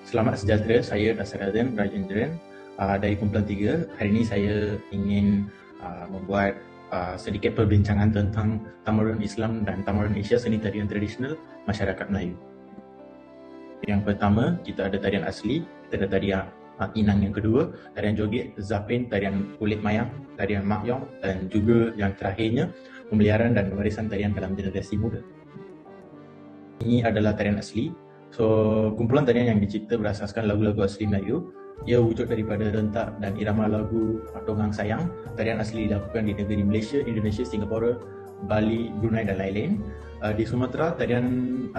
Selamat sejahtera, saya Dasaradan Rajendran dari kumpulan 3. Hari ini saya ingin membuat sedikit perbincangan tentang Tamarun Islam dan Tamarun Asia seni tarian tradisional masyarakat Melayu. Yang pertama, kita ada tarian asli, kita ada tarian Inang yang kedua, tarian joget, zapin, tarian kulit mayang, tarian makyong, dan juga yang terakhirnya, pemeliharaan dan pewarisan tarian dalam generasi muda. Ini adalah tarian asli. So, kumpulan tarian yang dicipta berasaskan lagu-lagu asli Melayu. Ia wujud daripada rentak dan irama lagu Dongeng Sayang. Tarian asli dilakukan di negeri Malaysia, Indonesia, Singapura, Bali, Brunei dan lain-lain. Di Sumatera, tarian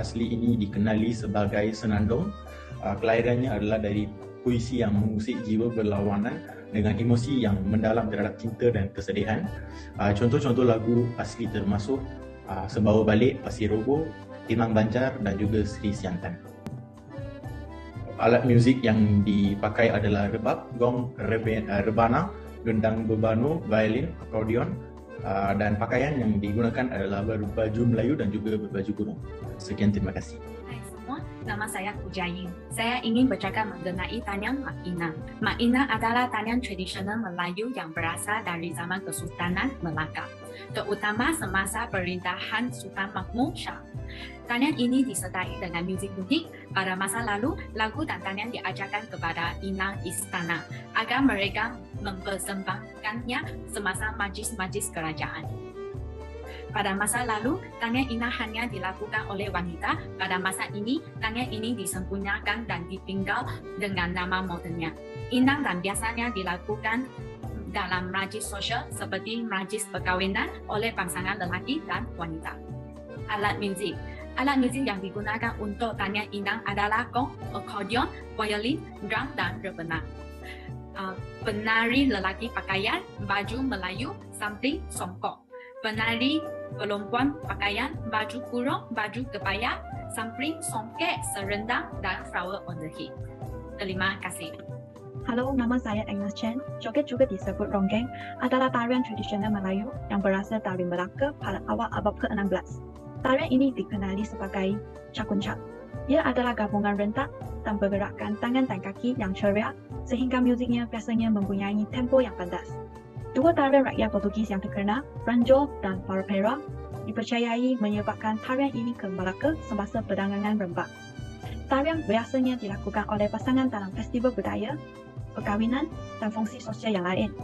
asli ini dikenali sebagai senandung. Kelahirannya adalah dari puisi yang mengusik jiwa berlawanan dengan emosi yang mendalam terhadap cinta dan kesedihan. Contoh-contoh lagu asli termasuk Sembawa Balik, Pasir Robo, Timang Banjar dan juga Sri Siantan. Alat muzik yang dipakai adalah rebab, gong, rebana, gendang berbanu, violin, akordeon, dan pakaian yang digunakan adalah baju Melayu dan juga baju Gurung. Sekian, terima kasih. Hai semua, nama saya Pujayin. Saya ingin bercakap mengenai tarian Mak Inang. Mak Inang adalah tarian tradisional Melayu yang berasal dari zaman Kesultanan Melaka, terutama semasa pemerintahan Sultan Mahmud Shah. Tarian ini disertai dengan muzik unik. Pada masa lalu, lagu dan tarian diajarkan kepada inang istana agar mereka mempersembahkannya semasa majlis-majlis kerajaan. Pada masa lalu, tarian inang hanya dilakukan oleh wanita. Pada masa ini, tarian ini disempurnakan dan ditinggal dengan nama modernnya. Inang dan biasanya dilakukan dalam majlis sosial seperti majlis perkahwinan oleh pasangan lelaki dan wanita. Alat muzik. Alat muzik yang digunakan untuk tarian inang adalah gong, akordeon, violin, drum dan rebana. Penari lelaki pakaian baju Melayu, sampling, songkok. Penari perempuan pakaian baju kurung, baju kebaya, sampling, songket, serendang dan flower on the head. Terima kasih. Halo, nama saya Agnes Chen. Joget juga disebut ronggeng adalah tarian tradisional Melayu yang berasal dari Melaka pada awal abad ke-16. Tarian ini dikenali sebagai cakuncak. Ia adalah gabungan rentak dan pergerakan tangan dan kaki yang ceria sehingga musiknya biasanya mempunyai tempo yang padas. Dua tarian rakyat Portugis yang terkenal, Ranjol dan Farfera, dipercayai menyebabkan tarian ini ke Melaka semasa perdagangan rembak. Tarian biasanya dilakukan oleh pasangan dalam festival budaya, perkahwinan dan fungsi sosial yang lain.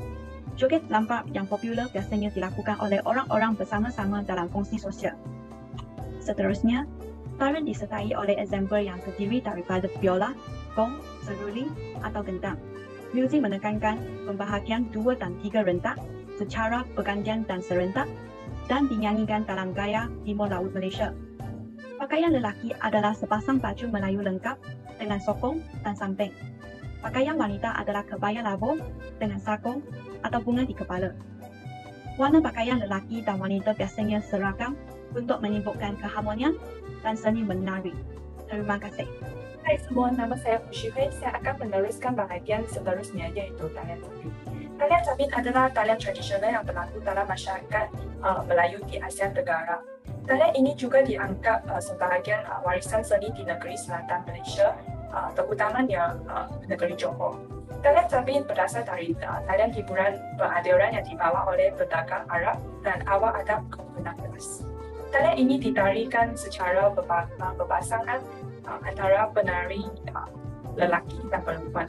Joget lampak yang popular biasanya dilakukan oleh orang-orang bersama-sama dalam fungsi sosial. Seterusnya, tarian disertai oleh eksempel yang terdiri daripada biola, gong, seruling atau gendang. Muzik menekankan pembahagian 2 dan 3 rentak secara bergantian dan serentak dan dinyanyikan dalam gaya Timur Laut Malaysia. Pakaian lelaki adalah sepasang baju Melayu lengkap dengan sokong dan samping. Pakaian wanita adalah kebaya labuh dengan sakong atau bunga di kepala. Warna pakaian lelaki dan wanita biasanya seragam untuk menimbulkan keharmonian dan seni menari. Terima kasih. Hai semua, nama saya Pushihui. Saya akan meneruskan bahagian seterusnya yaitu tarian sabin. Tarian sabin adalah tarian tradisional yang berlaku dalam masyarakat Melayu di Asia Tenggara. Tarian ini juga dianggap sebahagian warisan seni di negeri selatan Malaysia, terutamanya negeri Johor. Tarian sabin berasal dari tarian hiburan beradiran yang dibawa oleh pedagang Arab dan awal abad ke-16. Tarian ini ditarikan secara berpasangan antara penari lelaki dan perempuan.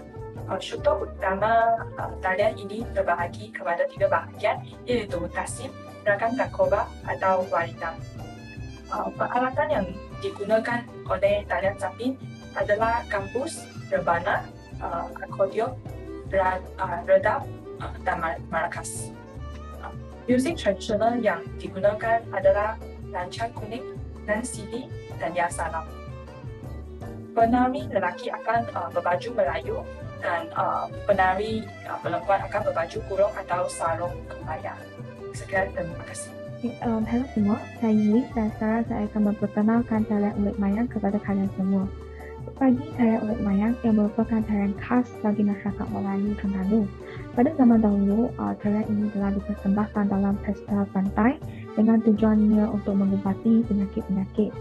Struktur utama tarian ini terbahagi kepada 3 bahagian iaitu tasim, rakan dan koba atau wanita. Peralatan yang digunakan oleh tarian sabin adalah gambus, rebana, akordeon, redap dan maracas. Muzik tradisional yang digunakan adalah lancang kuning, dan sili, dan yasalam. Penari lelaki akan berbaju Melayu dan penari perempuan akan berbaju kurung atau sarung kebaya. Sekian, terima kasih. Halo semua, saya Yuli dan sekarang saya akan memperkenalkan tarian ulit mayang kepada kalian semua. Bagi tarian ulit mayang yang merupakan tarian khas bagi masyarakat Melayu Terengganu. Pada zaman dahulu, tarian ini telah dipersembahkan dalam pesta pantai dengan tujuannya untuk mengubati penyakit-penyakit.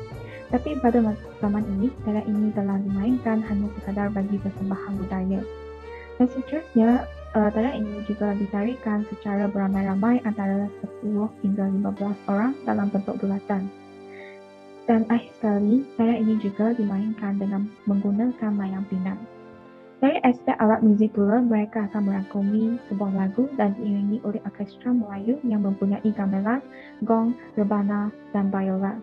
Tapi pada zaman ini, tarian ini telah dimainkan hanya sekadar bagi persembahan budaya. Dan seterusnya, tarian ini juga ditarikan secara beramai-ramai antara 10 hingga 15 orang dalam bentuk bulatan. Dan akhir sekali, tarian ini juga dimainkan dengan menggunakan mayang pinang. Dari aspek alat muzik pula, mereka akan merangkumi sebuah lagu dan diiringi oleh orkestra Melayu yang mempunyai gamelan, gong, rebana, dan biola.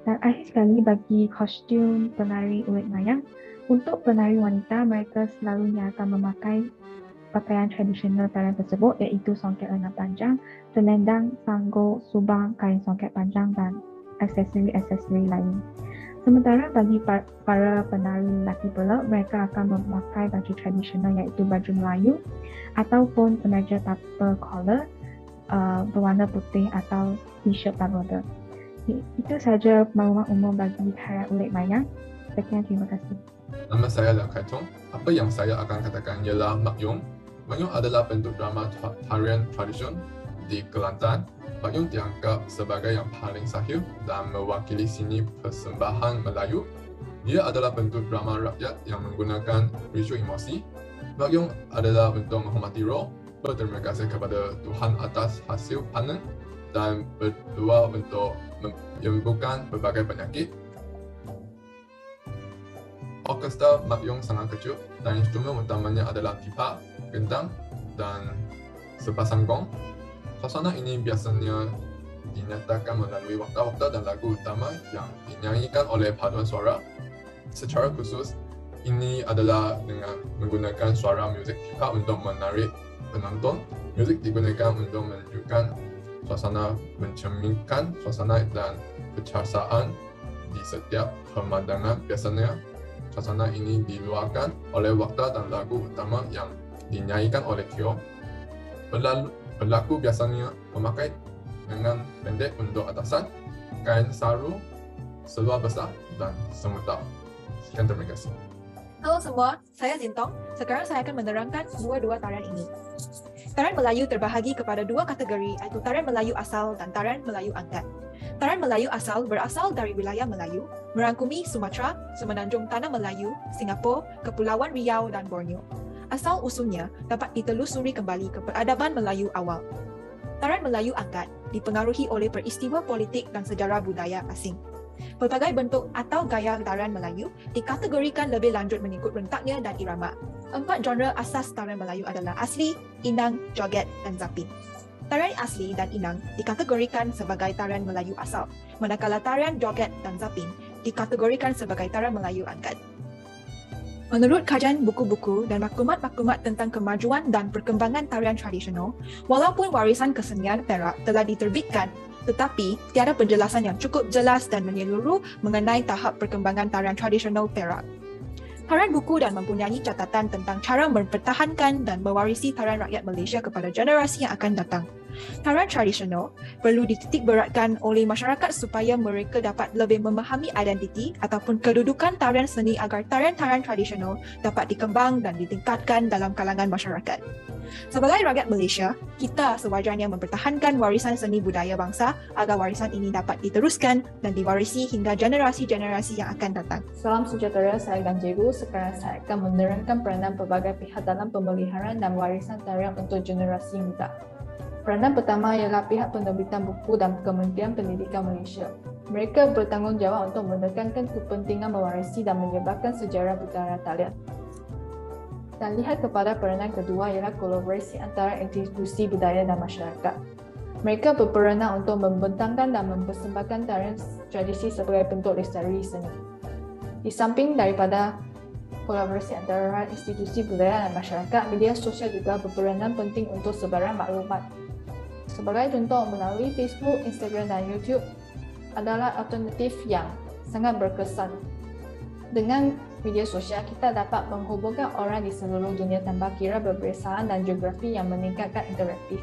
Dan akhir sekali bagi kostum penari ulit mayang, untuk penari wanita mereka selalunya akan memakai pakaian tradisional tarian tersebut iaitu songket lengan panjang, selendang, sanggul, subang, kain songket panjang dan aksesori-aksesori lain. Sementara bagi para penari lelaki pula, mereka akan memakai baju tradisional iaitu baju Melayu ataupun kemeja tanpa collar berwarna putih atau t-shirt berborder. Itu sahaja maklumat umum bagi tarian ulit mayang. Sekian, terima kasih. Nama saya Liang Kai Tong. Apa yang saya akan katakan ialah Makyong. Makyong adalah bentuk drama tarian tradision di Kelantan. Makyong dianggap sebagai yang paling sahih dan mewakili seni persembahan Melayu. Dia adalah bentuk drama rakyat yang menggunakan visual emosi. Makyong adalah bentuk menghormati roh, berterima kasih kepada Tuhan atas hasil panen, dan berdua untuk menyembuhkan berbagai penyakit. Orkestra Makyong sangat kecil dan instrumen utamanya adalah pipa, gendang, dan sepasang gong. Suasana ini biasanya dinyatakan melalui wakta-wakta dan lagu utama yang dinyanyikan oleh paduan suara. Secara khusus, ini adalah dengan menggunakan suara muzik pipa untuk menarik penonton. Muzik digunakan untuk menunjukkan suasana, mencerminkan suasana dan percasaan di setiap pemandangan. Biasanya, suasana ini diluarkan oleh wakta dan lagu utama yang dinyanyikan oleh trio. Pelaku biasanya memakai lengan pendek untuk atasan, kain saru, seluar besar, dan semutar. Sekian, terima kasih. Halo semua, saya Zintong. Sekarang saya akan menerangkan dua tarian ini. Tarian Melayu terbahagi kepada dua kategori, iaitu tarian Melayu asal dan tarian Melayu angkat. Tarian Melayu asal berasal dari wilayah Melayu, merangkumi Sumatera, Semenanjung Tanah Melayu, Singapura, Kepulauan Riau, dan Borneo. Asal-usulnya dapat ditelusuri kembali ke peradaban Melayu awal. Tarian Melayu angkat dipengaruhi oleh peristiwa politik dan sejarah budaya asing. Pelbagai bentuk atau gaya tarian Melayu dikategorikan lebih lanjut mengikut rentaknya dan irama. 4 genre asas tarian Melayu adalah asli, inang, joget, dan zapin. Tarian asli dan inang dikategorikan sebagai tarian Melayu asal, manakala tarian joget dan zapin dikategorikan sebagai tarian Melayu angkat. Menurut kajian buku-buku dan maklumat-maklumat tentang kemajuan dan perkembangan tarian tradisional, walaupun warisan kesenian Perak telah diterbitkan, tetapi tiada penjelasan yang cukup jelas dan menyeluruh mengenai tahap perkembangan tarian tradisional Perak. Harian buku dan mempunyai catatan tentang cara mempertahankan dan mewarisi tarian rakyat Malaysia kepada generasi yang akan datang. Tarian tradisional perlu dititikberatkan oleh masyarakat supaya mereka dapat lebih memahami identiti ataupun kedudukan tarian seni agar tarian-tarian tradisional dapat dikembang dan ditingkatkan dalam kalangan masyarakat. Sebagai rakyat Malaysia, kita sewajarnya mempertahankan warisan seni budaya bangsa agar warisan ini dapat diteruskan dan diwarisi hingga generasi-generasi yang akan datang. Salam sejahtera, saya Gan Cikgu. Sekarang saya akan menerangkan peranan pelbagai pihak dalam pemeliharaan dan warisan tarian untuk generasi muda. Peranan pertama ialah pihak penerbitan buku dan Kementerian Pendidikan Malaysia. Mereka bertanggungjawab untuk menekankan kepentingan mewarisi dan menyebarkan sejarah budaya tarian. Dan lihat kepada peranan kedua ialah kolaborasi antara institusi budaya dan masyarakat. Mereka berperanan untuk membentangkan dan mempersembahkan tarian tradisi sebagai bentuk lestari seni. Di samping daripada kolaborasi antara institusi budaya dan masyarakat, media sosial juga berperanan penting untuk sebaran maklumat. Sebagai contoh, melalui Facebook, Instagram dan YouTube adalah alternatif yang sangat berkesan. Dengan media sosial, kita dapat menghubungkan orang di seluruh dunia tanpa kira perbezaan dan geografi yang meningkatkan interaktif.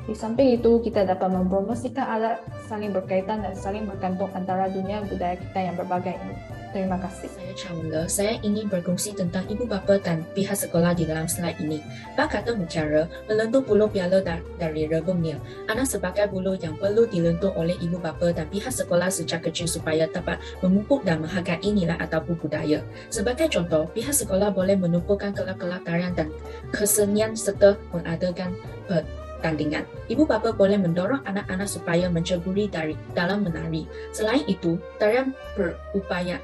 Di samping itu, kita dapat mempromosikan alat saling berkaitan dan saling bergantung antara dunia budaya kita yang berbagai ini. Terima kasih. Saya Chandler. Saya ingin berkongsi tentang ibu bapa dan pihak sekolah di dalam slide ini. Pak kata bicara melentur bulu piala dari rebungnya. Anak sebagai bulu yang perlu dilentur oleh ibu bapa dan pihak sekolah sejak kecil supaya dapat memupuk dan menghargai nilai ataupun budaya. Sebagai contoh, pihak sekolah boleh menumpukan kelab-kelab tarian dan kesenian serta mengadakan pertandingan. Ibu bapa boleh mendorong anak-anak supaya menceburi dalam menari. Selain itu, tarian berupaya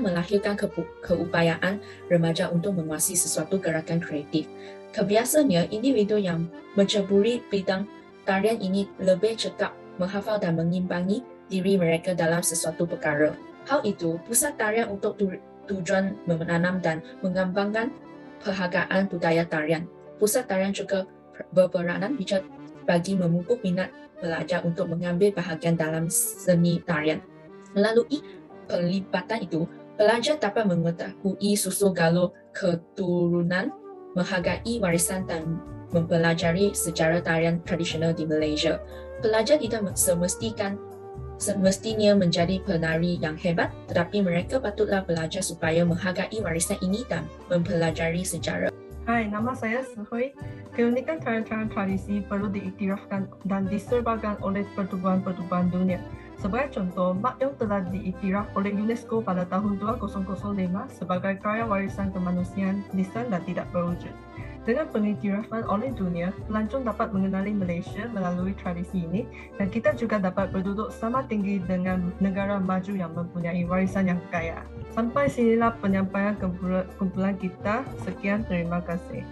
melahirkan keupayaan remaja untuk menguasai sesuatu gerakan kreatif. Kebiasaannya, individu yang menceburi bidang tarian ini lebih cekap menghafal dan mengimbangi diri mereka dalam sesuatu perkara. Hal itu, pusat tarian untuk tujuan menanam dan mengembangkan perhargaan budaya tarian. Pusat tarian juga berperanan bijak bagi memupuk minat pelajar untuk mengambil bahagian dalam seni tarian. Melalui pelibatan itu, pelajar dapat mengetahui susul galur keturunan, menghargai warisan dan mempelajari sejarah tarian tradisional di Malaysia. Pelajar tidak semestinya menjadi penari yang hebat, tetapi mereka patutlah belajar supaya menghargai warisan ini dan mempelajari sejarah. Hai, nama saya Sihui. Keunikan tarian-tarian tradisi perlu diiktirafkan dan diserbakan oleh pertubuhan-pertubuhan dunia. Sebagai contoh, Mak Yong telah diiktiraf oleh UNESCO pada tahun 2005 sebagai karya warisan kemanusiaan, lisan dan tidak berwujud. Dengan pengiktirafan oleh dunia, pelancong dapat mengenali Malaysia melalui tradisi ini dan kita juga dapat berduduk sama tinggi dengan negara maju yang mempunyai warisan yang kaya. Sampai sinilah penyampaian kumpulan kita. Sekian, terima kasih.